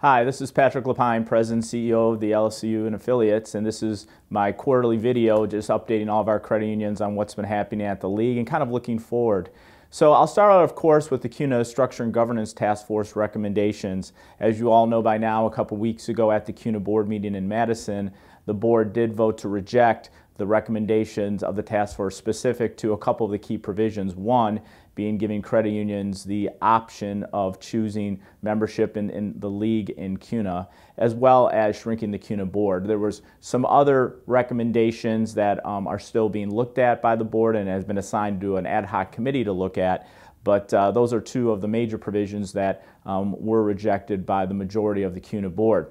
Hi, this is Patrick Lapine, President and CEO of the LSCU and Affiliates, and this is my quarterly video just updating all of our credit unions on what's been happening at the league and kind of looking forward. So I'll start out, of course, with the Kuna Structure and Governance Task Force recommendations. As you all know by now, a couple weeks ago at the Kuna board meeting in Madison, the board did vote to reject the recommendations of the task force specific to a couple of the key provisions. One being giving credit unions the option of choosing membership in the league in Kuna, as well as shrinking the Kuna board. There was some other recommendations that are still being looked at by the board and has been assigned to an ad hoc committee to look at, but those are two of the major provisions that were rejected by the majority of the Kuna board.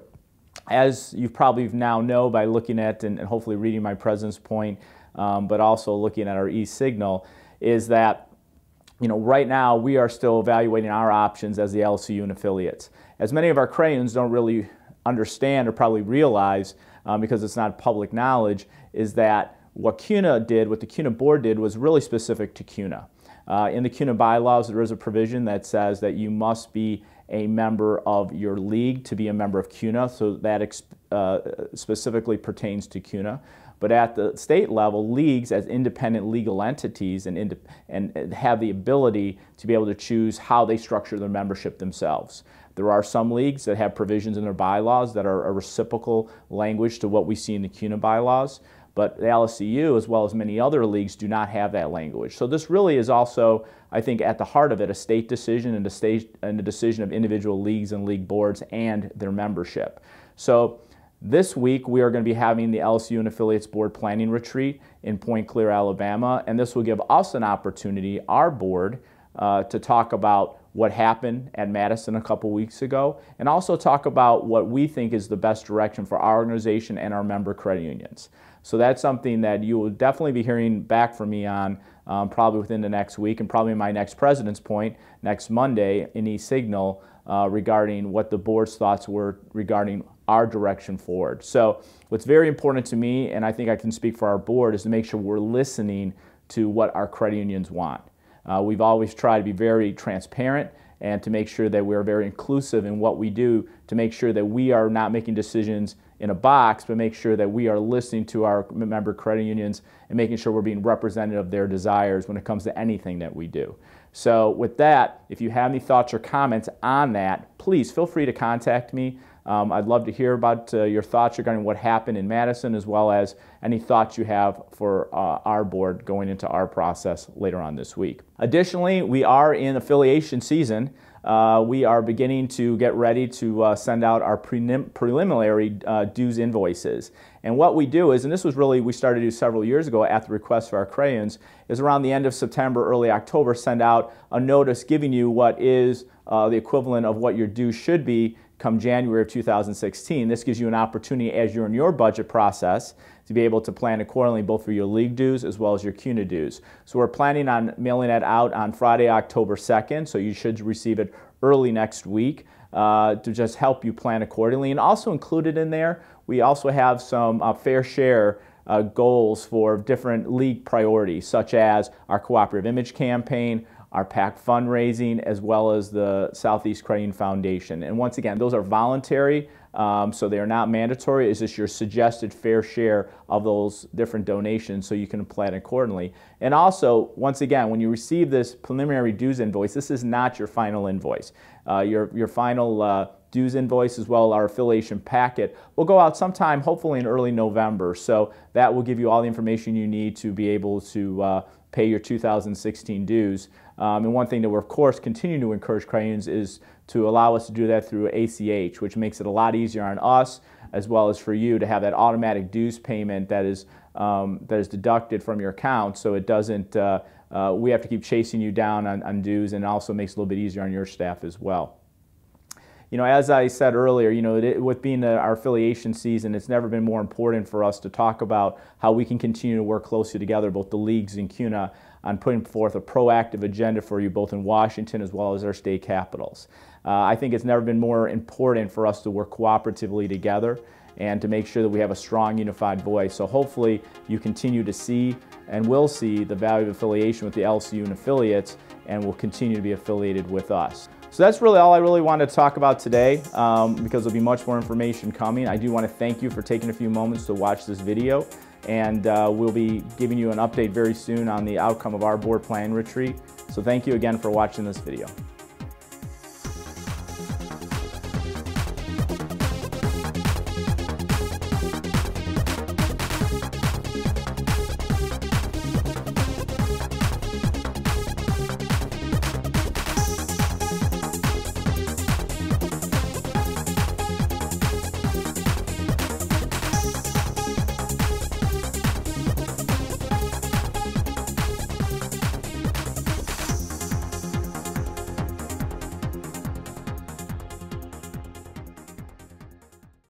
As you probably now know by looking at and hopefully reading my President's Point, but also looking at our e-signal, is that right now we are still evaluating our options as the LSCU and Affiliates. As many of our credit unions don't really understand or probably realize, because it's not public knowledge, is that what Kuna did, what the Kuna board did, was really specific to Kuna. In the Kuna bylaws, there is a provision that says that you must be a member of your league to be a member of Kuna, so that specifically pertains to Kuna. But at the state level, leagues as independent legal entities and have the ability to be able to choose how they structure their membership themselves. There are some leagues that have provisions in their bylaws that are a reciprocal language to what we see in the Kuna bylaws. But the LSCU, as well as many other leagues, do not have that language. So this really is also, I think, at the heart of it, a state decision and a decision of individual leagues and league boards and their membership. So this week we are going to be having the LSCU and Affiliates Board Planning Retreat in Point Clear, Alabama, and this will give us an opportunity, our board, to talk about what happened at Madison a couple weeks ago, and also talk about what we think is the best direction for our organization and our member credit unions. So that's something that you will definitely be hearing back from me on probably within the next week, and probably my next President's Point next Monday in e-signal regarding what the board's thoughts were regarding our direction forward. So what's very important to me, and I think I can speak for our board, is to make sure we're listening to what our credit unions want. We've always tried to be very transparent and to make sure that we're very inclusive in what we do, to make sure that we are not making decisions in a box, but make sure that we are listening to our member credit unions and making sure we're being representative of their desires when it comes to anything that we do. So with that, if you have any thoughts or comments on that, please feel free to contact me. I'd love to hear about your thoughts regarding what happened in Madison, as well as any thoughts you have for our board going into our process later on this week. Additionally, we are in affiliation season. We are beginning to get ready to send out our preliminary dues invoices. And what we do is, and this was really, we started to do several years ago at the request of our credit unions, is around the end of September, early October, send out a notice giving you what is the equivalent of what your dues should be come January of 2016. This gives you an opportunity as you're in your budget process to be able to plan accordingly both for your league dues as well as your Kuna dues. So we're planning on mailing that out on Friday, October 2nd, so you should receive it early next week to just help you plan accordingly. And also included in there, we also have some fair share goals for different league priorities, such as our Cooperative Image Campaign, our PAC fundraising, as well as the Southeast Credit Union Foundation. And once again, those are voluntary, so they are not mandatory. It's just your suggested fair share of those different donations so you can plan accordingly. And also, once again, when you receive this preliminary dues invoice, this is not your final invoice. Your final dues invoice, as well as our affiliation packet, will go out sometime, hopefully in early November. So that will give you all the information you need to be able to pay your 2016 dues. And one thing that we're, of course, continuing to encourage credit unions is to allow us to do that through ACH, which makes it a lot easier on us, as well as for you to have that automatic dues payment that is deducted from your account, so it doesn't, we have to keep chasing you down on dues, and it also makes it a little bit easier on your staff as well. As I said earlier, with being our affiliation season, it's never been more important for us to talk about how we can continue to work closely together, both the leagues and Kuna, on putting forth a proactive agenda for you both in Washington as well as our state capitals. I think it's never been more important for us to work cooperatively together and to make sure that we have a strong, unified voice. So hopefully you continue to see and will see the value of affiliation with the LSCU and affiliates, and will continue to be affiliated with us. So that's really all I really wanted to talk about today, because there'll be much more information coming. I do want to thank you for taking a few moments to watch this video, and we'll be giving you an update very soon on the outcome of our board plan retreat. So thank you again for watching this video.